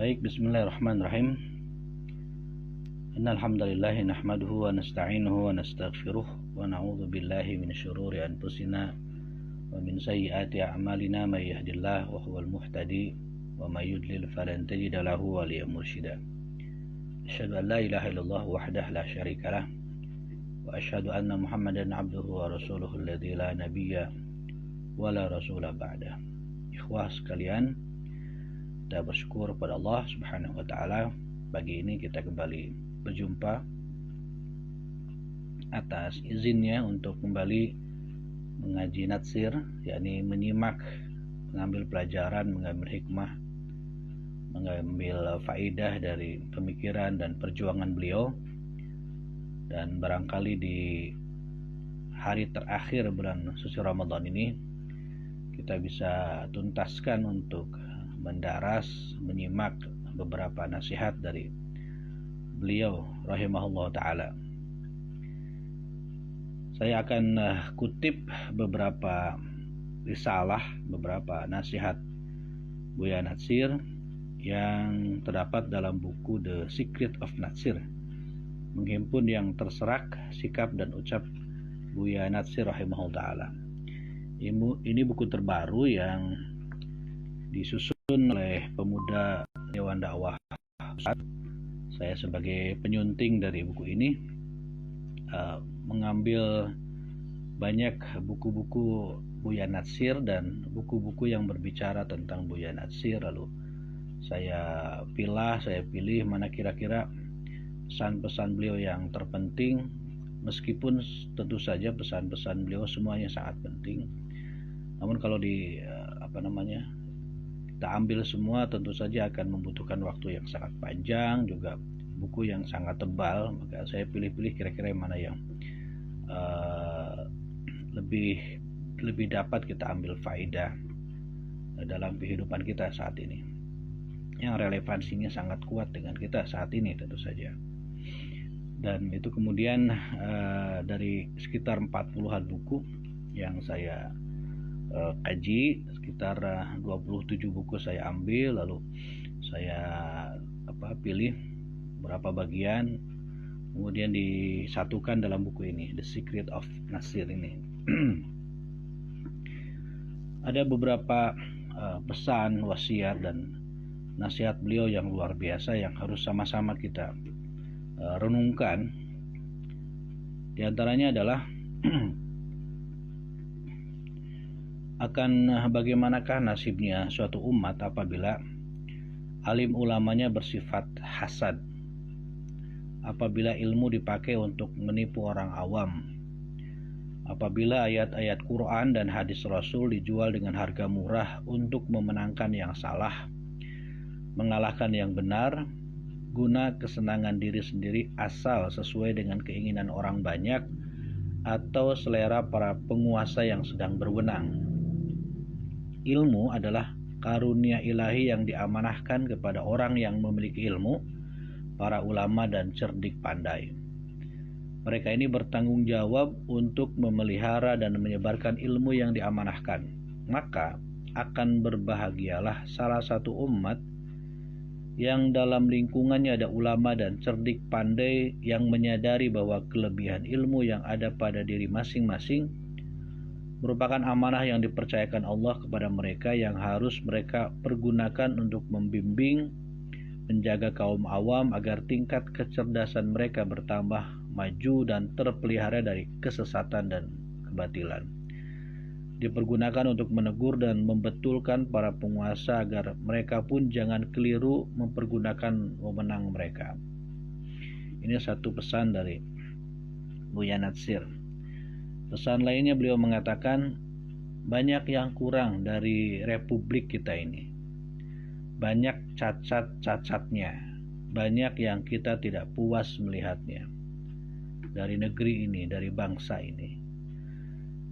Baik, bismillahirrahmanirrahim. Innal hamdalillah nahmaduhu wa nasta'inuhu wa nastaghfiruh wa na'udzu billahi min syururi anfusina wa min sayyiati a'malina may yahdihillahu wa huwal muhtadi wa may yudlil falan tajida lahu waliyyan mursyida. Asyhadu an la ilaha illallah wahdahu la syarika lah wa asyhadu anna Muhammadan abduhu wa rasuluhu alladzi la nabiyya wa la rasula ba'da. Ikhwah sekalian, kita bersyukur kepada Allah Subhanahu wa taala. Pagi ini kita kembali berjumpa atas izinnya untuk kembali mengaji natsir, yakni menyimak, mengambil pelajaran, mengambil hikmah, mengambil faidah dari pemikiran dan perjuangan beliau. Dan barangkali di hari terakhir bulan suci Ramadan ini kita bisa tuntaskan untuk mendaras, menyimak beberapa nasihat dari beliau rahimahullah ta'ala. Saya akan kutip beberapa risalah, beberapa nasihat Buya Natsir yang terdapat dalam buku The Secret of Natsir, menghimpun yang terserak sikap dan ucap Buya Natsir rahimahullah ta'ala. Ini buku terbaru yang disusun oleh pemuda Dewan Dakwah. Saya sebagai penyunting dari buku ini mengambil banyak buku-buku Buya Natsir dan buku-buku yang berbicara tentang Buya Natsir, lalu saya pilih mana kira-kira pesan-pesan beliau yang terpenting, meskipun tentu saja pesan-pesan beliau semuanya sangat penting. Namun kalau kita ambil semua tentu saja akan membutuhkan waktu yang sangat panjang, juga buku yang sangat tebal. Maka saya pilih-pilih kira-kira mana yang lebih dapat kita ambil faedah dalam kehidupan kita saat ini, yang relevansinya sangat kuat dengan kita saat ini tentu saja. Dan itu kemudian dari sekitar 40-an buku yang saya kaji, sekitar 27 buku saya ambil, lalu saya pilih beberapa bagian, kemudian disatukan dalam buku ini, The Secret of Natsir ini. Ada beberapa pesan, wasiat dan nasihat beliau yang luar biasa yang harus sama-sama kita renungkan. Di antaranya adalah akan bagaimanakah nasibnya suatu umat apabila alim ulamanya bersifat hasad, apabila ilmu dipakai untuk menipu orang awam, apabila ayat-ayat Quran dan hadis Rasul dijual dengan harga murah untuk memenangkan yang salah, mengalahkan yang benar, guna kesenangan diri sendiri asal sesuai dengan keinginan orang banyak atau selera para penguasa yang sedang berwenang. Ilmu adalah karunia ilahi yang diamanahkan kepada orang yang memiliki ilmu, para ulama dan cerdik pandai. Mereka ini bertanggung jawab untuk memelihara dan menyebarkan ilmu yang diamanahkan. Maka akan berbahagialah salah satu umat yang dalam lingkungannya ada ulama dan cerdik pandai yang menyadari bahwa kelebihan ilmu yang ada pada diri masing-masing merupakan amanah yang dipercayakan Allah kepada mereka, yang harus mereka pergunakan untuk membimbing, menjaga kaum awam agar tingkat kecerdasan mereka bertambah maju dan terpelihara dari kesesatan dan kebatilan. Dipergunakan untuk menegur dan membetulkan para penguasa agar mereka pun jangan keliru mempergunakan wewenang mereka. Ini satu pesan dari Buya Natsir. Pesan lainnya beliau mengatakan, banyak yang kurang dari republik kita ini, banyak cacat-cacatnya, banyak yang kita tidak puas melihatnya dari negeri ini, dari bangsa ini.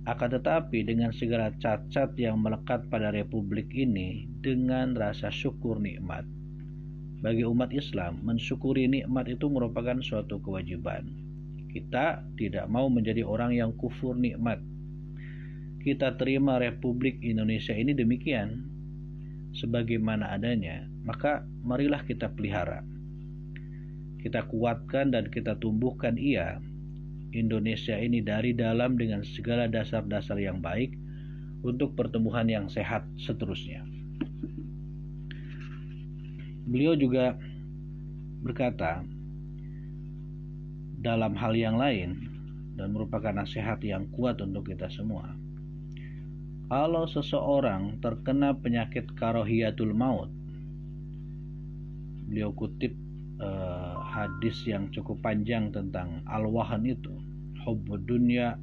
Akan tetapi dengan segala cacat yang melekat pada republik ini, dengan rasa syukur nikmat, bagi umat Islam mensyukuri nikmat itu merupakan suatu kewajiban. Kita tidak mau menjadi orang yang kufur nikmat. Kita terima Republik Indonesia ini demikian, sebagaimana adanya, maka marilah kita pelihara, kita kuatkan dan kita tumbuhkan Indonesia ini dari dalam dengan segala dasar-dasar yang baik untuk pertumbuhan yang sehat seterusnya. Beliau juga berkata dalam hal yang lain dan merupakan nasihat yang kuat untuk kita semua. Kalau seseorang terkena penyakit karahiyatul maut, beliau kutip hadis yang cukup panjang tentang al-wahan itu, hubbud dunya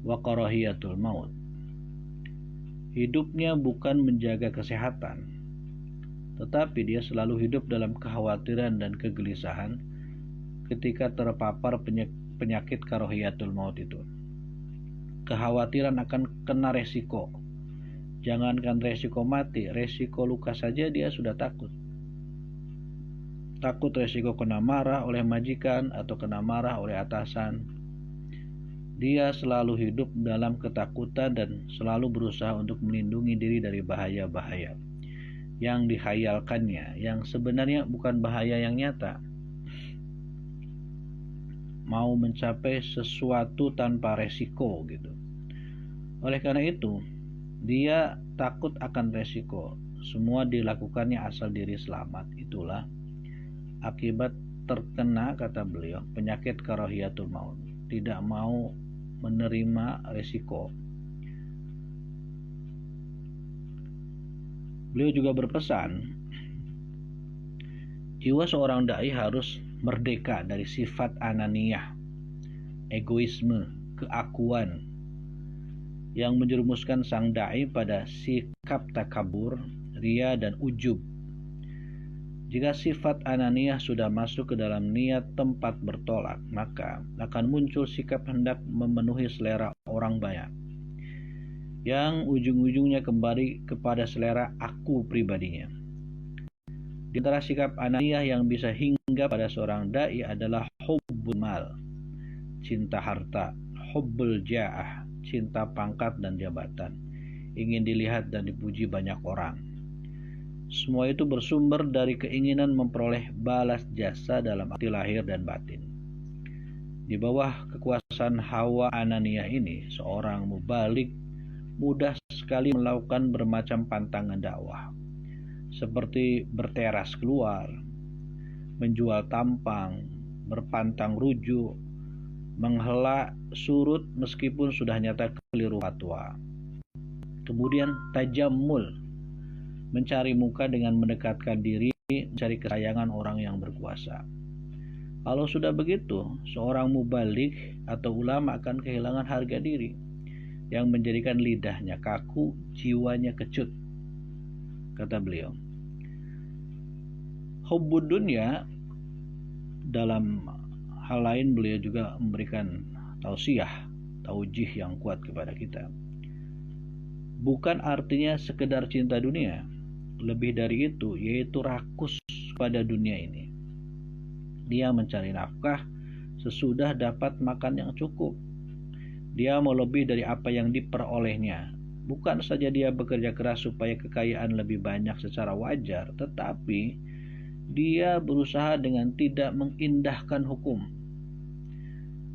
wa karahiyatul maut. Hidupnya bukan menjaga kesehatan, tetapi dia selalu hidup dalam kekhawatiran dan kegelisahan ketika terpapar penyakit karahiyatul maut itu. Kekhawatiran akan kena resiko. Jangankan resiko mati, resiko luka saja dia sudah takut. Takut resiko kena marah oleh majikan atau kena marah oleh atasan. Dia selalu hidup dalam ketakutan dan selalu berusaha untuk melindungi diri dari bahaya-bahaya yang dihayalkannya, yang sebenarnya bukan bahaya yang nyata. Mau mencapai sesuatu tanpa resiko gitu. Oleh karena itu, dia takut akan resiko. Semua dilakukannya asal diri selamat. Itulah akibat terkena, kata beliau, penyakit karahiyatul maut. Tidak mau menerima resiko. Beliau juga berpesan, jiwa seorang dai harus merdeka dari sifat ananiyah, egoisme, keakuan yang menjerumuskan sang dai pada sikap takabur, ria dan ujub. Jika sifat ananiyah sudah masuk ke dalam niat tempat bertolak, maka akan muncul sikap hendak memenuhi selera orang banyak, yang ujung-ujungnya kembali kepada selera aku pribadinya. Di antara sikap ananiyah yang bisa hingga pada seorang dai adalah hubbul mal, cinta harta, hubbul ja'ah, cinta pangkat dan jabatan, ingin dilihat dan dipuji banyak orang. Semua itu bersumber dari keinginan memperoleh balas jasa dalam arti lahir dan batin. Di bawah kekuasaan hawa ananiyah ini, seorang mubalik mudah sekali melakukan bermacam pantangan dakwah, seperti berteras keluar, menjual tampang, berpantang rujuk, menghela surut meskipun sudah nyata keliru fatwa. Kemudian tajammul, mencari muka dengan mendekatkan diri, mencari kesayangan orang yang berkuasa. Kalau sudah begitu, seorang mubalik atau ulama akan kehilangan harga diri, yang menjadikan lidahnya kaku, jiwanya kecut. Kata beliau, hubbud dunya, dalam hal lain beliau juga memberikan tausiyah, taujih yang kuat kepada kita. Bukan artinya sekedar cinta dunia, lebih dari itu, yaitu rakus pada dunia ini. Dia mencari nafkah sesudah dapat makan yang cukup. Dia mau lebih dari apa yang diperolehnya. Bukan saja dia bekerja keras supaya kekayaan lebih banyak secara wajar, tetapi dia berusaha dengan tidak mengindahkan hukum.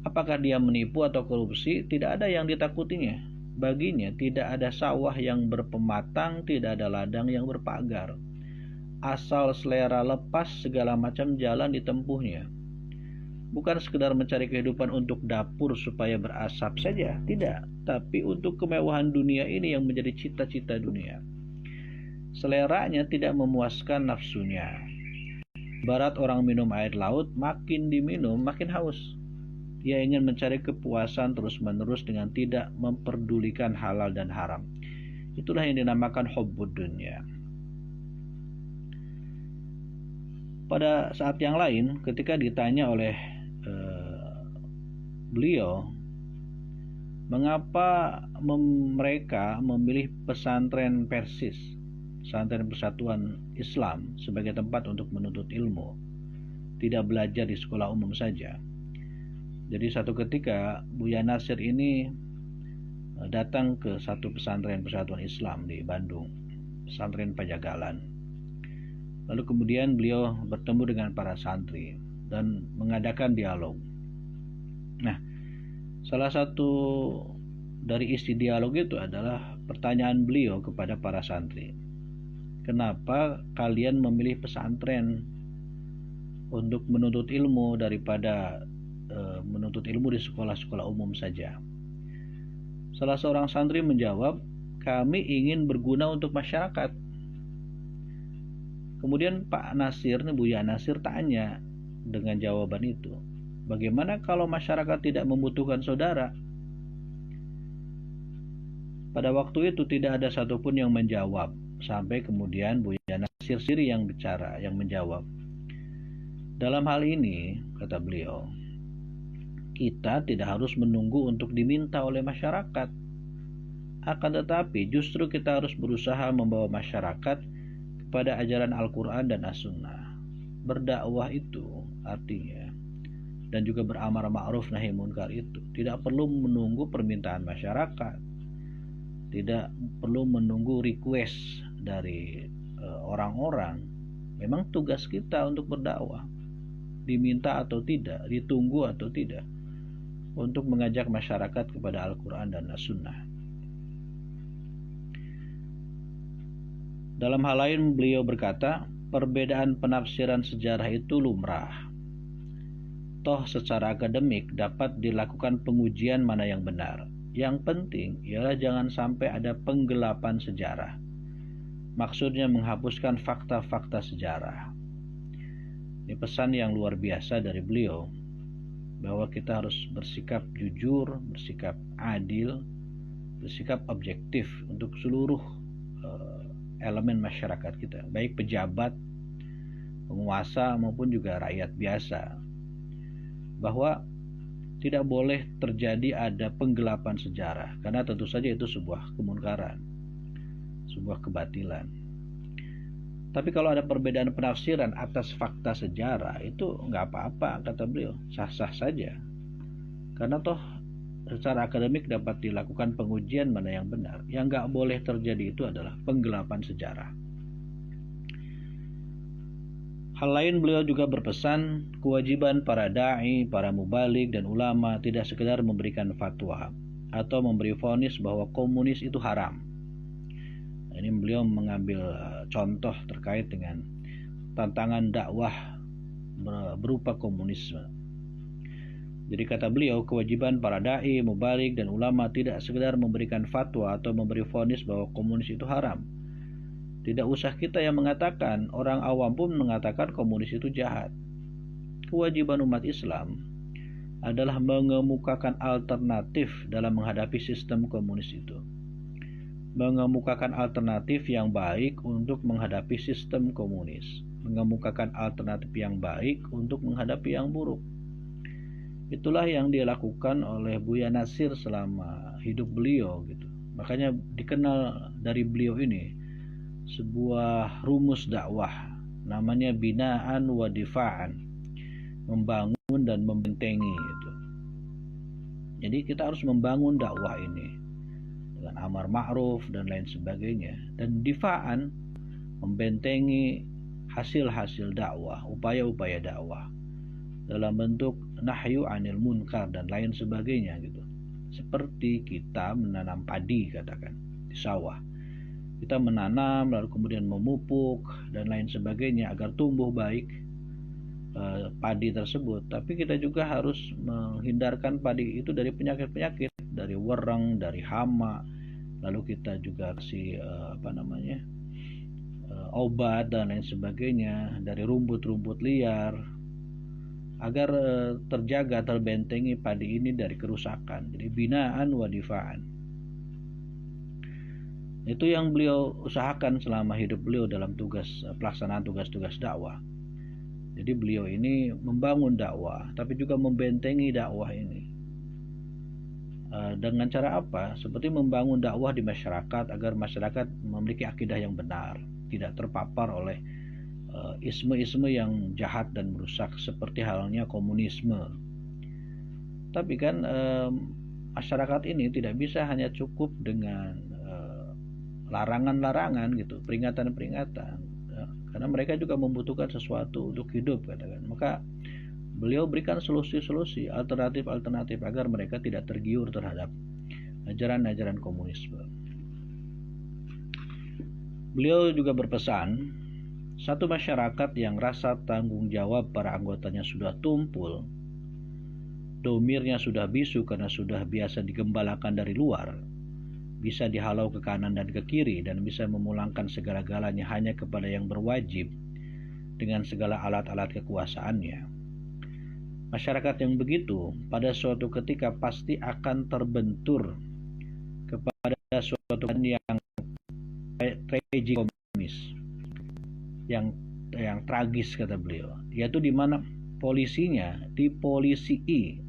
Apakah dia menipu atau korupsi? Tidak ada yang ditakutinya. Baginya tidak ada sawah yang berpematang, tidak ada ladang yang berpagar. Asal selera lepas, segala macam jalan ditempuhnya. Bukan sekedar mencari kehidupan untuk dapur supaya berasap saja, tidak. Tapi untuk kemewahan dunia ini yang menjadi cita-cita dunia. Seleranya tidak memuaskan nafsunya. Ibarat orang minum air laut, makin diminum makin haus. Dia ingin mencari kepuasan terus-menerus dengan tidak memperdulikan halal dan haram. Itulah yang dinamakan hubbud dunya. Pada saat yang lain, ketika ditanya oleh beliau, mengapa mereka memilih pesantren Persis, pesantren Persatuan Islam, sebagai tempat untuk menuntut ilmu, tidak belajar di sekolah umum saja. Jadi satu ketika Buya Nasir ini datang ke satu pesantren Persatuan Islam di Bandung, pesantren Pajagalan. Lalu kemudian beliau bertemu dengan para santri dan mengadakan dialog. Nah, salah satu dari isi dialog itu adalah pertanyaan beliau kepada para santri. Kenapa kalian memilih pesantren untuk menuntut ilmu daripada menuntut ilmu di sekolah-sekolah umum saja? Salah seorang santri menjawab, kami ingin berguna untuk masyarakat. Kemudian Pak Nasir, Buya Nasir tanya dengan jawaban itu, bagaimana kalau masyarakat tidak membutuhkan saudara? Pada waktu itu tidak ada satupun yang menjawab, sampai kemudian Buya Nasir sendiri yang bicara, yang menjawab. Dalam hal ini, kata beliau, kita tidak harus menunggu untuk diminta oleh masyarakat. Akan tetapi justru kita harus berusaha membawa masyarakat kepada ajaran Al-Quran dan As-Sunnah. Berdakwah itu artinya, dan juga beramar ma'ruf nahi munkar itu, tidak perlu menunggu permintaan masyarakat, tidak perlu menunggu request dari orang-orang. Memang tugas kita untuk berdakwah, diminta atau tidak, ditunggu atau tidak, untuk mengajak masyarakat kepada Al-Quran dan As-Sunnah. Dalam hal lain beliau berkata, perbedaan penafsiran sejarah itu lumrah. Toh secara akademik dapat dilakukan pengujian mana yang benar. Yang penting ialah jangan sampai ada penggelapan sejarah. Maksudnya menghapuskan fakta-fakta sejarah. Ini pesan yang luar biasa dari beliau, bahwa kita harus bersikap jujur, bersikap adil, bersikap objektif untuk seluruh elemen masyarakat kita, baik pejabat, penguasa maupun juga rakyat biasa, bahwa tidak boleh terjadi ada penggelapan sejarah, karena tentu saja itu sebuah kemunkaran, sebuah kebatilan. Tapi kalau ada perbedaan penafsiran atas fakta sejarah, itu nggak apa-apa, kata beliau, sah-sah saja. Karena toh secara akademik dapat dilakukan pengujian mana yang benar. Yang nggak boleh terjadi itu adalah penggelapan sejarah. Hal lain beliau juga berpesan, kewajiban para da'i, para mubalik dan ulama tidak sekedar memberikan fatwa atau memberi vonis bahwa komunis itu haram. Ini beliau mengambil contoh terkait dengan tantangan dakwah berupa komunisme. Jadi kata beliau, kewajiban para da'i, mubalik dan ulama tidak sekedar memberikan fatwa atau memberi vonis bahwa komunis itu haram. Tidak usah kita yang mengatakan, orang awam pun mengatakan komunis itu jahat. Kewajiban umat Islam adalah mengemukakan alternatif dalam menghadapi sistem komunis itu. Mengemukakan alternatif yang baik untuk menghadapi sistem komunis. Mengemukakan alternatif yang baik untuk menghadapi yang buruk. Itulah yang dilakukan oleh Buya Nasir selama hidup beliau gitu. Makanya dikenal dari beliau ini sebuah rumus dakwah, namanya binaan wa difa'an, membangun dan membentengi itu. Jadi kita harus membangun dakwah ini dengan amar ma'ruf dan lain sebagainya, dan difa'an, membentengi hasil-hasil dakwah, upaya-upaya dakwah dalam bentuk nahyu anil munkar dan lain sebagainya gitu. Seperti kita menanam padi, katakan di sawah, kita menanam lalu kemudian memupuk dan lain sebagainya agar tumbuh baik padi tersebut. Tapi kita juga harus menghindarkan padi itu dari penyakit-penyakit, dari wereng, dari hama. Lalu kita juga kasih obat dan lain sebagainya dari rumput-rumput liar, agar terjaga, terbentengi padi ini dari kerusakan. Jadi binaan wa difa'an. Itu yang beliau usahakan selama hidup beliau dalam pelaksanaan tugas-tugas dakwah. Jadi beliau ini membangun dakwah, tapi juga membentengi dakwah ini. Dengan cara apa? Seperti membangun dakwah di masyarakat agar masyarakat memiliki akidah yang benar, tidak terpapar oleh isme-isme yang jahat dan merusak seperti halnya komunisme. Tapi kan masyarakat ini tidak bisa hanya cukup dengan larangan-larangan gitu, peringatan-peringatan. karena mereka juga membutuhkan sesuatu untuk hidup, katakan. Maka beliau berikan solusi-solusi, alternatif-alternatif agar mereka tidak tergiur terhadap ajaran-ajaran komunisme. Beliau juga berpesan, satu masyarakat yang rasa tanggung jawab para anggotanya sudah tumpul, domirnya sudah bisu karena sudah biasa digembalakan dari luar, bisa dihalau ke kanan dan ke kiri, dan bisa memulangkan segala-galanya hanya kepada yang berwajib dengan segala alat-alat kekuasaannya. Masyarakat yang begitu pada suatu ketika pasti akan terbentur kepada suatu yang tragikomis, yang tragis, kata beliau, yaitu di mana polisinya dipolisii,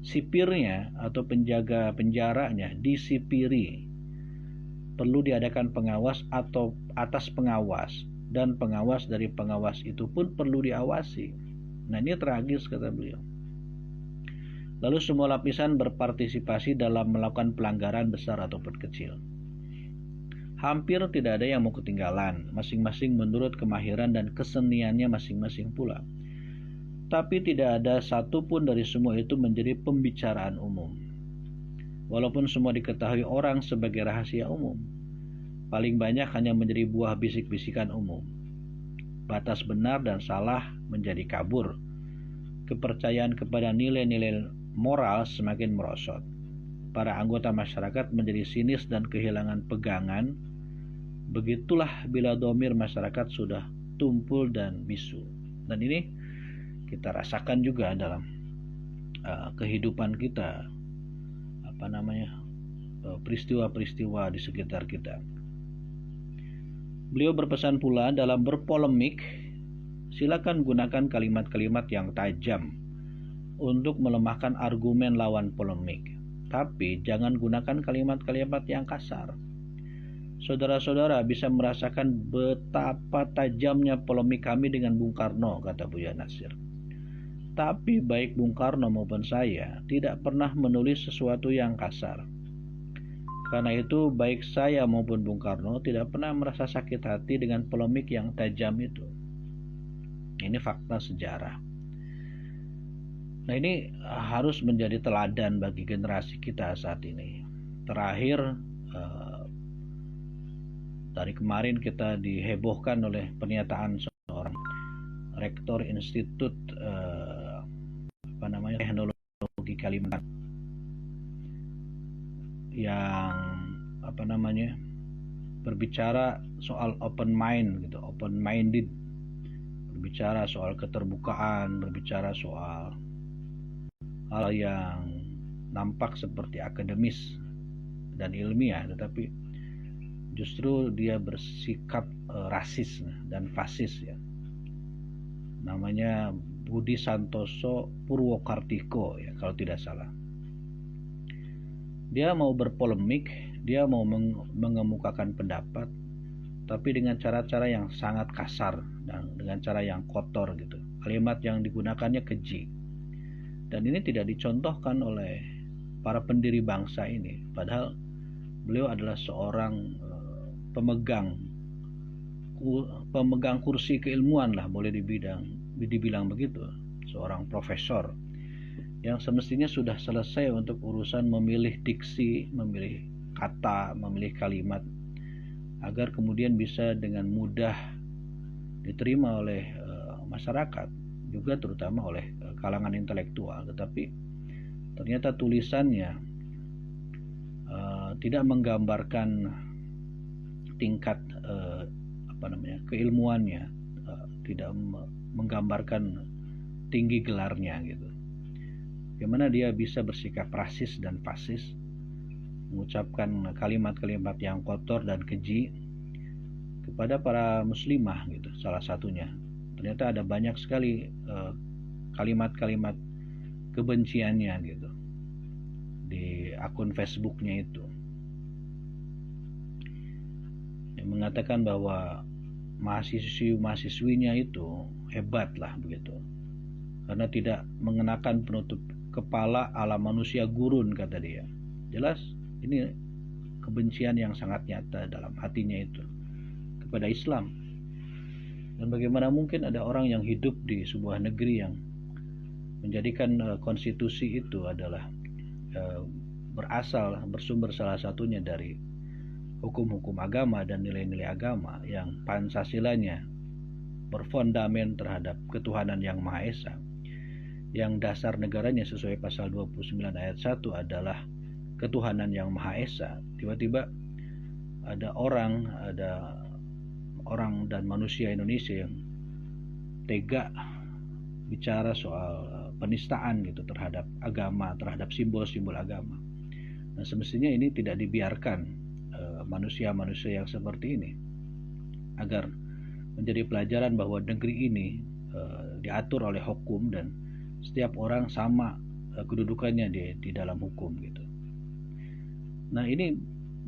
sipirnya atau penjaga penjaranya disipiri, perlu diadakan pengawas atau atas pengawas, dan pengawas dari pengawas itu pun perlu diawasi. Nah, ini tragis, kata beliau. Lalu semua lapisan berpartisipasi dalam melakukan pelanggaran besar ataupun kecil. Hampir tidak ada yang mau ketinggalan, masing-masing menurut kemahiran dan keseniannya masing-masing pula. Tapi tidak ada satupun dari semua itu menjadi pembicaraan umum. Walaupun semua diketahui orang sebagai rahasia umum, paling banyak hanya menjadi buah bisik-bisikan umum. Batas benar dan salah menjadi kabur. Kepercayaan kepada nilai-nilai moral semakin merosot. Para anggota masyarakat menjadi sinis dan kehilangan pegangan. Begitulah bila domir masyarakat sudah tumpul dan bisu. Dan ini kita rasakan juga dalam kehidupan kita, peristiwa-peristiwa di sekitar kita. Beliau berpesan pula, dalam berpolemik silakan gunakan kalimat-kalimat yang tajam untuk melemahkan argumen lawan polemik, tapi jangan gunakan kalimat-kalimat yang kasar. Saudara-saudara bisa merasakan betapa tajamnya polemik kami dengan Bung Karno, kata Buya Nasir. Tapi baik Bung Karno maupun saya tidak pernah menulis sesuatu yang kasar. Karena itu baik saya maupun Bung Karno tidak pernah merasa sakit hati dengan polemik yang tajam itu. Ini fakta sejarah. Nah, ini harus menjadi teladan bagi generasi kita saat ini. Terakhir, dari kemarin kita dihebohkan oleh pernyataan seorang rektor Institut Teknologi Kalimantan yang berbicara soal open mind gitu, open minded, berbicara soal keterbukaan, berbicara soal hal yang nampak seperti akademis dan ilmiah, tetapi justru dia bersikap rasis dan fasis, ya. Namanya Budi Santoso Purwokartiko, ya, kalau tidak salah. Dia mau berpolemik, dia mau mengemukakan pendapat, tapi dengan cara-cara yang sangat kasar dan dengan cara yang kotor gitu. Kalimat yang digunakannya keji. Dan ini tidak dicontohkan oleh para pendiri bangsa ini. Padahal beliau adalah seorang pemegang kursi keilmuan lah, boleh dibilang begitu, seorang profesor yang semestinya sudah selesai untuk urusan memilih diksi, memilih kata, memilih kalimat, agar kemudian bisa dengan mudah diterima oleh masyarakat, juga terutama oleh kalangan intelektual. Tetapi ternyata tulisannya tidak menggambarkan tingkat keilmuannya, tidak menggambarkan tinggi gelarnya gitu. Bagaimana dia bisa bersikap rasis dan fasis, mengucapkan kalimat-kalimat yang kotor dan keji kepada para muslimah gitu, salah satunya. Ternyata ada banyak sekali kalimat-kalimat kebenciannya gitu di akun Facebooknya itu, yang mengatakan bahwa mahasiswinya itu hebat lah begitu, karena tidak mengenakan penutup kepala ala manusia gurun, kata dia. Jelas ini kebencian yang sangat nyata dalam hatinya itu kepada Islam. Dan bagaimana mungkin ada orang yang hidup di sebuah negeri yang menjadikan konstitusi itu adalah bersumber salah satunya dari hukum-hukum agama dan nilai-nilai agama yang Pancasilanya berfondamen terhadap ketuhanan yang Maha Esa, yang dasar negaranya sesuai pasal 29 ayat 1 adalah ketuhanan yang Maha Esa. Tiba-tiba ada orang dan manusia Indonesia yang tega bicara soal penistaan gitu terhadap agama, terhadap simbol-simbol agama. Nah, semestinya ini tidak dibiarkan manusia-manusia yang seperti ini, agar menjadi pelajaran bahwa negeri ini diatur oleh hukum dan setiap orang sama kedudukannya di dalam hukum gitu. Nah, ini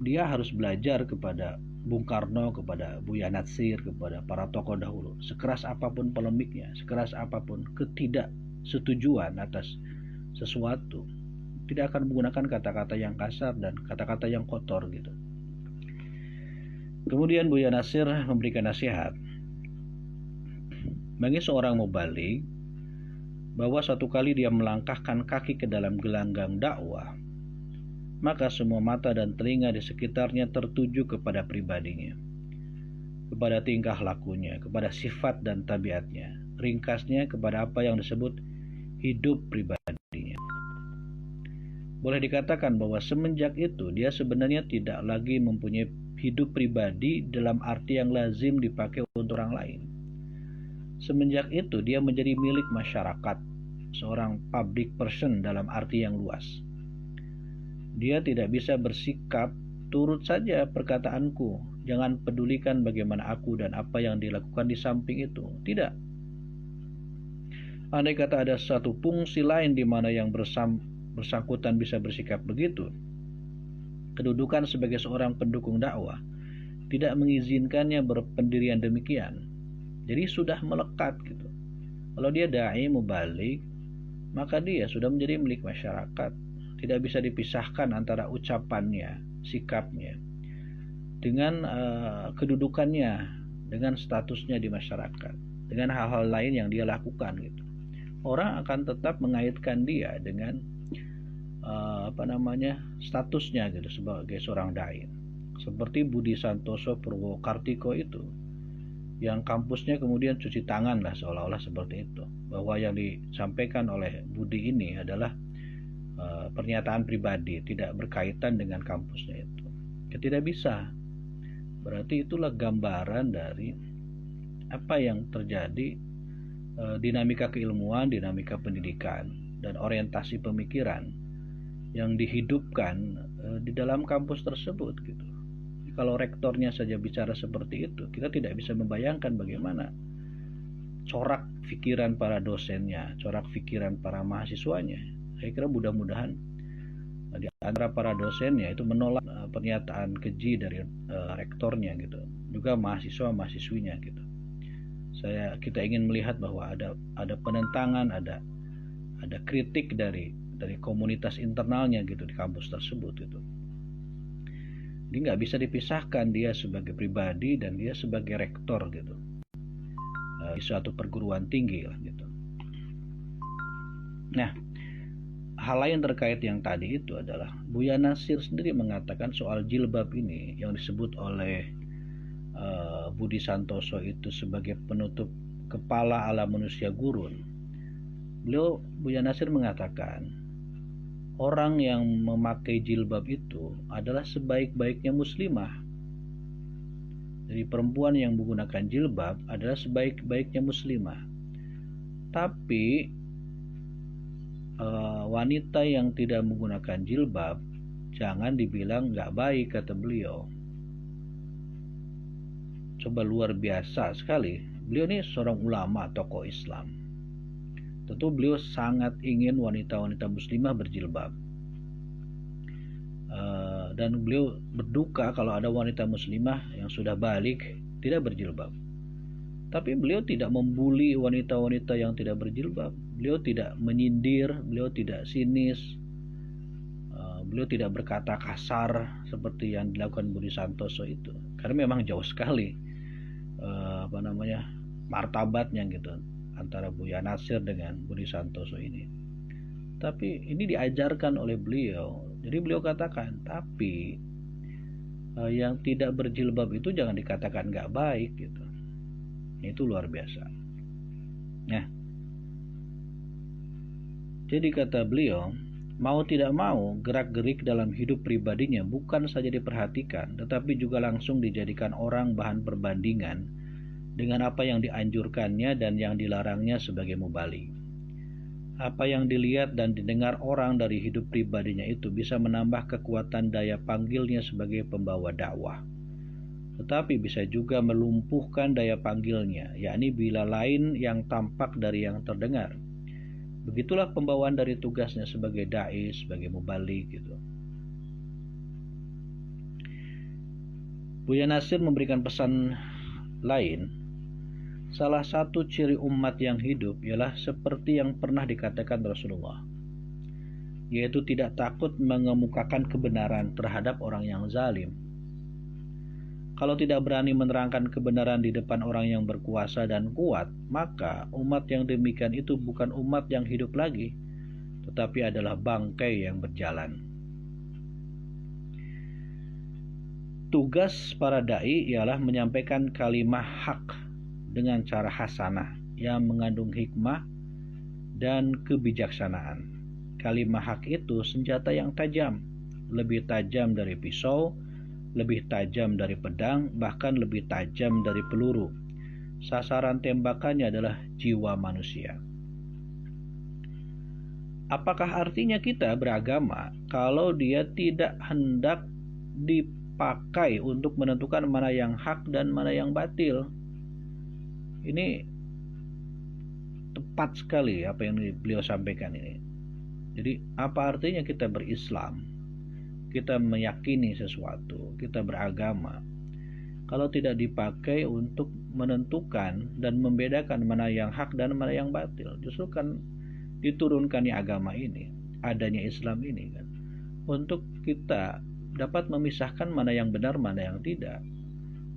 dia harus belajar kepada Bung Karno, kepada Buya Natsir, kepada para tokoh dahulu. Sekeras apapun polemiknya, sekeras apapun ketidaksetujuan atas sesuatu, tidak akan menggunakan kata-kata yang kasar dan kata-kata yang kotor gitu. Kemudian Buya Natsir memberikan nasihat bagi seorang mubalik bahwa suatu kali dia melangkahkan kaki ke dalam gelanggang dakwah, maka semua mata dan telinga di sekitarnya tertuju kepada pribadinya, kepada tingkah lakunya, kepada sifat dan tabiatnya, ringkasnya kepada apa yang disebut hidup pribadinya. Boleh dikatakan bahwa semenjak itu dia sebenarnya tidak lagi mempunyai hidup pribadi dalam arti yang lazim dipakai untuk orang lain. Semenjak itu dia menjadi milik masyarakat, seorang public person dalam arti yang luas. Dia tidak bisa bersikap turut saja perkataanku, jangan pedulikan bagaimana aku dan apa yang dilakukan di samping itu. Tidak. Andai kata ada satu fungsi lain di mana yang bersangkutan bisa bersikap begitu, kedudukan sebagai seorang pendukung dakwah tidak mengizinkannya berpendirian demikian. Jadi sudah melekat gitu. Kalau dia dai mubalik, maka dia sudah menjadi milik masyarakat. Tidak bisa dipisahkan antara ucapannya, sikapnya, dengan kedudukannya, dengan statusnya di masyarakat, dengan hal-hal lain yang dia lakukan gitu. Orang akan tetap mengaitkan dia dengan statusnya gitu sebagai seorang dai. Seperti Budi Santoso Purwokartiko itu, yang kampusnya kemudian cuci tangan lah seolah-olah seperti itu, bahwa yang disampaikan oleh Budi ini adalah pernyataan pribadi, tidak berkaitan dengan kampusnya itu. Tidak bisa. Berarti itulah gambaran dari apa yang terjadi, dinamika keilmuan, dinamika pendidikan, dan orientasi pemikiran yang dihidupkan di dalam kampus tersebut gitu. Kalau rektornya saja bicara seperti itu, kita tidak bisa membayangkan bagaimana corak pikiran para dosennya, corak pikiran para mahasiswanya. Saya kira mudah-mudahan di antara para dosennya itu menolak pernyataan keji dari rektornya gitu, juga mahasiswa-mahasiswinya gitu. Kita ingin melihat bahwa ada penentangan, ada kritik dari komunitas internalnya gitu di kampus tersebut gitu. Jadi nggak bisa dipisahkan dia sebagai pribadi dan dia sebagai rektor gitu di suatu perguruan tinggi lah gitu. Nah, hal lain terkait yang tadi itu adalah Buya Natsir sendiri mengatakan soal jilbab ini yang disebut oleh Budi Santoso itu sebagai penutup kepala ala manusia gurun. Buya Natsir mengatakan orang yang memakai jilbab itu adalah sebaik-baiknya muslimah. Jadi perempuan yang menggunakan jilbab adalah sebaik-baiknya muslimah. Tapi wanita yang tidak menggunakan jilbab jangan dibilang nggak baik, kata beliau. Coba, luar biasa sekali. Beliau ini seorang ulama, tokoh Islam. Tentu beliau sangat ingin wanita-wanita muslimah berjilbab, dan beliau berduka kalau ada wanita muslimah yang sudah balik tidak berjilbab. Tapi beliau tidak membuli wanita-wanita yang tidak berjilbab. Beliau tidak menyindir, beliau tidak sinis, beliau tidak berkata kasar seperti yang dilakukan Budi Santoso itu. Karena memang jauh sekali martabatnya gitu antara Buya Nasir dengan Budi Santoso ini. Tapi ini diajarkan oleh beliau. Jadi beliau katakan, tapi yang tidak berjilbab itu jangan dikatakan nggak baik gitu. Itu luar biasa. Nah, jadi kata beliau, mau tidak mau gerak-gerik dalam hidup pribadinya bukan saja diperhatikan, tetapi juga langsung dijadikan orang bahan perbandingan dengan apa yang dianjurkannya dan yang dilarangnya sebagai mubalik. Apa yang dilihat dan didengar orang dari hidup pribadinya itu bisa menambah kekuatan daya panggilnya sebagai pembawa dakwah. Tetapi bisa juga melumpuhkan daya panggilnya, yakni bila lain yang tampak dari yang terdengar. Begitulah pembawaan dari tugasnya sebagai dai, sebagai mubalik gitu. Buya Nasir memberikan pesan lain. Salah satu ciri umat yang hidup ialah seperti yang pernah dikatakan Rasulullah, yaitu tidak takut mengemukakan kebenaran terhadap orang yang zalim. Kalau tidak berani menerangkan kebenaran di depan orang yang berkuasa dan kuat, maka umat yang demikian itu bukan umat yang hidup lagi, tetapi adalah bangkai yang berjalan. Tugas para dai ialah menyampaikan kalimat hak dengan cara hasanah yang mengandung hikmah dan kebijaksanaan. Kalimat hak itu senjata yang tajam, lebih tajam dari pisau, lebih tajam dari pedang, bahkan lebih tajam dari peluru. Sasaran tembakannya adalah jiwa manusia. Apakah artinya kita beragama kalau dia tidak hendak dipakai untuk menentukan mana yang hak dan mana yang batil? Ini tepat sekali apa yang beliau sampaikan ini. Jadi apa artinya kita berislam, kita meyakini sesuatu, kita beragama, kalau tidak dipakai untuk menentukan dan membedakan mana yang hak dan mana yang batil? Justru kan diturunkannya agama ini, adanya Islam ini kan, untuk kita dapat memisahkan mana yang benar, mana yang tidak.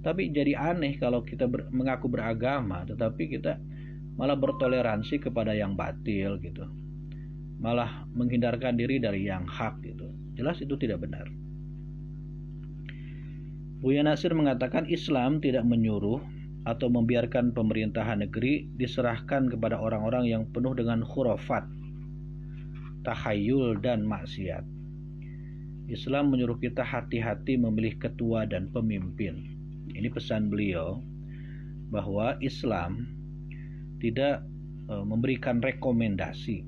Tapi jadi aneh kalau kita mengaku beragama, tetapi kita malah bertoleransi kepada yang batil gitu, malah menghindarkan diri dari yang hak gitu. Jelas itu tidak benar. Buya Nasir mengatakan Islam tidak menyuruh atau membiarkan pemerintahan negeri diserahkan kepada orang-orang yang penuh dengan khurafat, takhayul dan maksiat. Islam menyuruh kita hati-hati memilih ketua dan pemimpin. Ini pesan beliau, bahwa Islam tidak memberikan rekomendasi,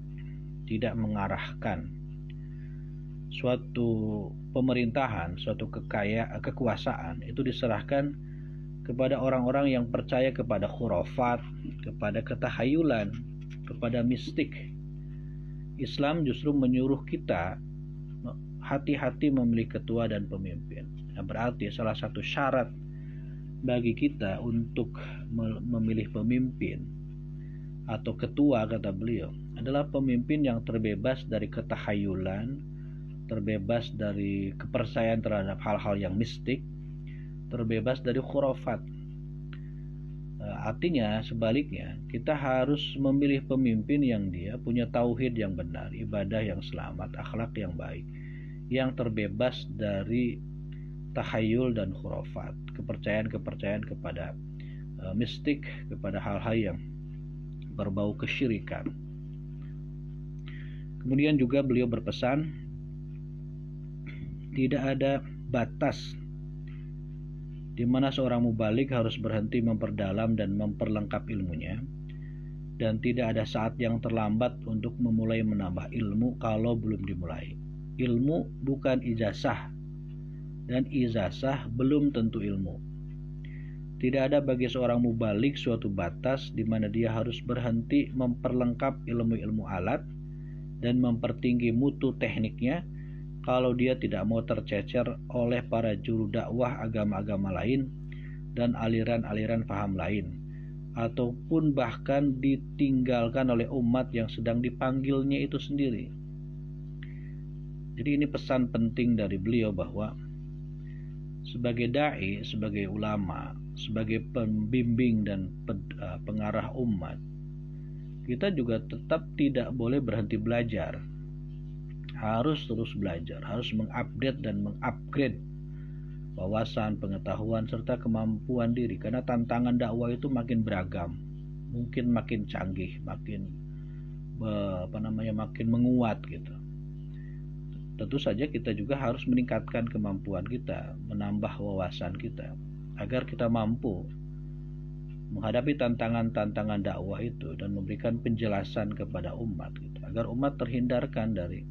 tidak mengarahkan suatu pemerintahan, suatu kekuasaan itu diserahkan kepada orang-orang yang percaya kepada khurafat, kepada ketahayulan, kepada mistik. Islam justru menyuruh kita hati-hati memilih ketua dan pemimpin. Nah, berarti salah satu syarat bagi kita untuk memilih pemimpin atau ketua, kata beliau, adalah pemimpin yang terbebas dari ketahayulan, terbebas dari kepercayaan terhadap hal-hal yang mistik, terbebas dari khurafat. Artinya sebaliknya, kita harus memilih pemimpin yang dia punya tauhid yang benar, ibadah yang selamat, akhlak yang baik, yang terbebas dari tahayul dan khurafat, kepercayaan-kepercayaan kepada mistik, kepada hal-hal yang berbau kesyirikan. Kemudian juga beliau berpesan, tidak ada batas di mana seorang mubalik harus berhenti memperdalam dan memperlengkap ilmunya, dan tidak ada saat yang terlambat untuk memulai menambah ilmu kalau belum dimulai. Ilmu bukan ijazah, dan ijazah belum tentu ilmu. Tidak ada bagi seorang mubalik suatu batas di mana dia harus berhenti memperlengkap ilmu-ilmu alat dan mempertinggi mutu tekniknya kalau dia tidak mau tercecer oleh para juru dakwah agama-agama lain dan aliran-aliran paham lain, ataupun bahkan ditinggalkan oleh umat yang sedang dipanggilnya itu sendiri. Jadi ini pesan penting dari beliau, bahwa sebagai dai, sebagai ulama, sebagai pembimbing dan pengarah umat, kita juga tetap tidak boleh berhenti belajar. Harus terus belajar, harus mengupdate dan mengupgrade wawasan, pengetahuan, serta kemampuan diri. Karena tantangan dakwah itu makin beragam, mungkin makin canggih, makin makin menguat gitu. Tentu saja kita juga harus meningkatkan kemampuan kita, menambah wawasan kita, agar kita mampu menghadapi tantangan-tantangan dakwah itu dan memberikan penjelasan kepada umat gitu, agar umat terhindarkan dari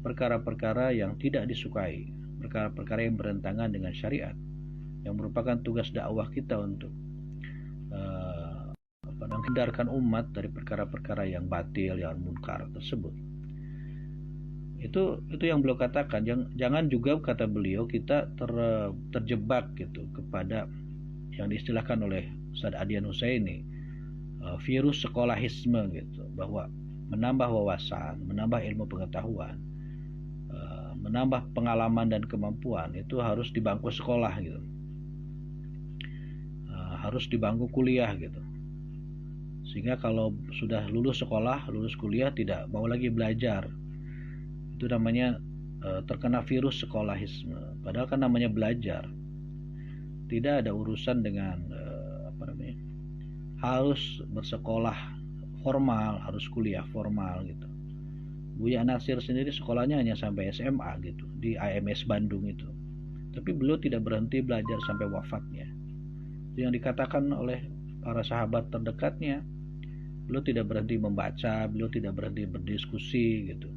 perkara-perkara yang tidak disukai, perkara-perkara yang bertentangan dengan syariat, yang merupakan tugas dakwah kita untuk menghindarkan umat dari perkara-perkara yang batil, yang munkar tersebut. Itu yang beliau katakan. Jangan juga, kata beliau, kita terjebak gitu kepada yang diistilahkan oleh Ustaz Adian Husaini, virus sekolahisme gitu, bahwa menambah wawasan, menambah ilmu pengetahuan, menambah pengalaman dan kemampuan itu harus di bangku sekolah gitu, harus di bangku kuliah gitu, sehingga kalau sudah lulus sekolah, lulus kuliah, tidak mau lagi belajar. Itu namanya terkena virus sekolahisme. Padahal kan namanya belajar, tidak ada urusan dengan harus bersekolah formal, harus kuliah formal gitu. Buya Nasir sendiri sekolahnya hanya sampai SMA gitu, di AMS Bandung itu. Tapi beliau tidak berhenti belajar sampai wafatnya. Itu yang dikatakan oleh para sahabat terdekatnya. Beliau tidak berhenti membaca, beliau tidak berhenti berdiskusi gitu.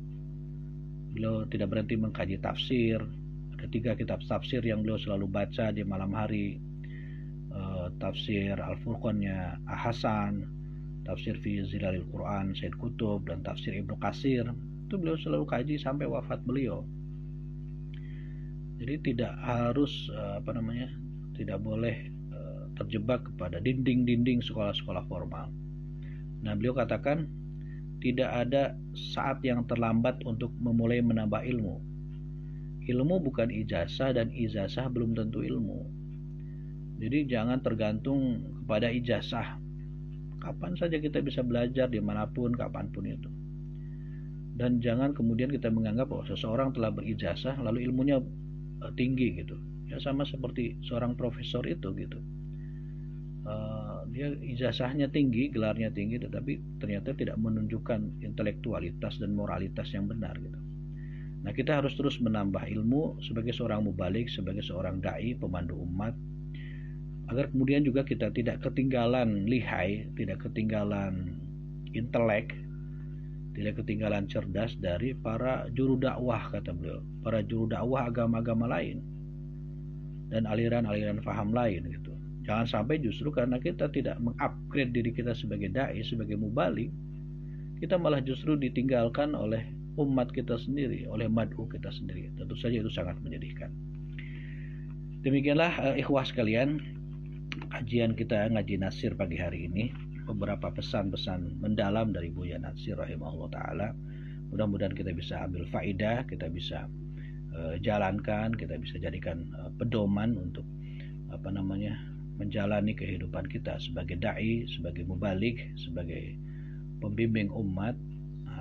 Beliau tidak berhenti mengkaji tafsir. Ada 3 kitab tafsir yang beliau selalu baca di malam hari. Tafsir Al-Furqannya Hasan, tafsir fi Zilalil Quran Said Qutb, dan tafsir Ibnu Katsir. Itu beliau selalu kaji sampai wafat beliau. Jadi tidak harus tidak boleh terjebak kepada dinding-dinding sekolah-sekolah formal. Nah, beliau katakan tidak ada saat yang terlambat untuk memulai menambah ilmu. Ilmu bukan ijazah, dan ijazah belum tentu ilmu. Jadi jangan tergantung kepada ijazah. Kapan saja kita bisa belajar, dimanapun, kapanpun itu. Dan jangan kemudian kita menganggap bahwa seseorang telah berijazah lalu ilmunya tinggi gitu. Ya sama seperti seorang profesor itu gitu. Dia ijazahnya tinggi, gelarnya tinggi, tetapi ternyata tidak menunjukkan intelektualitas dan moralitas yang benar gitu. Nah, kita harus terus menambah ilmu sebagai seorang mubalik, sebagai seorang dai, pemandu umat, agar kemudian juga kita tidak ketinggalan lihai, tidak ketinggalan intelek, tidak ketinggalan cerdas dari para juru dakwah, kata beliau, para juru dakwah agama-agama lain dan aliran-aliran faham lain gitu. Jangan sampai justru karena kita tidak mengupgrade diri kita sebagai dai, sebagai mubalik, kita malah justru ditinggalkan oleh umat kita sendiri, oleh mad'u kita sendiri. Tentu saja itu sangat menyedihkan. Demikianlah ikhwah sekalian, kajian kita ngaji Nasir pagi hari ini. Beberapa pesan-pesan mendalam dari Buya Nasir rahimahullah ta'ala. Mudah-mudahan kita bisa ambil faidah, kita bisa jalankan, kita bisa jadikan pedoman untuk menjalani kehidupan kita sebagai da'i, sebagai mubalik, sebagai pembimbing umat,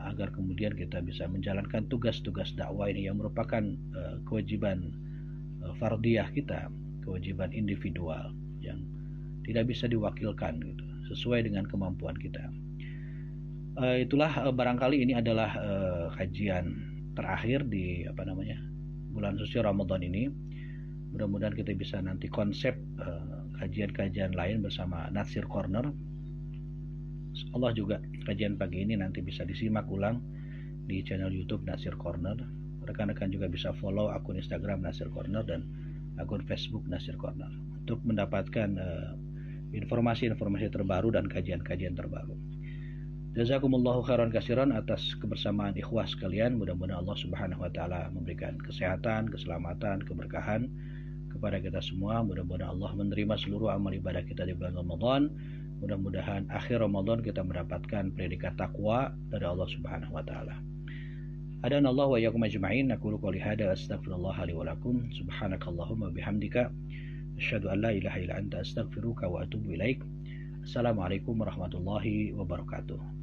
agar kemudian kita bisa menjalankan tugas-tugas dakwah ini yang merupakan kewajiban fardiyah kita, kewajiban individual yang tidak bisa diwakilkan gitu, sesuai dengan kemampuan kita. Itulah barangkali ini adalah kajian terakhir di bulan suci Ramadan ini. Mudah-mudahan kita bisa nanti konsep kajian-kajian lain bersama Nasir Corner. Allah juga kajian pagi ini nanti bisa disimak ulang di channel YouTube Nasir Corner. Rekan-rekan juga bisa follow akun Instagram Nasir Corner dan akun Facebook Nasir Corner untuk mendapatkan informasi-informasi terbaru dan kajian-kajian terbaru. Jazakumullahu khairan katsiran atas kebersamaan ikhwah sekalian. Mudah-mudahan Allah Subhanahu wa taala memberikan kesehatan, keselamatan, keberkahan kepada kita semua. Mudah-mudahan Allah menerima seluruh amal ibadah kita di bulan Ramadan. Mudah-mudahan akhir Ramadan kita mendapatkan predikat takwa dari Allah Subhanahu wa taala. Hadanallahu wa iyyakum ajma'in. Aqulu qouli hadza astaghfirullah li wa lakum. Subhanakallahumma bihamdika Asyhadu an la ilaha illa anta astaghfiruka wa atubu ilaik. Assalamualaikum warahmatullahi wabarakatuh.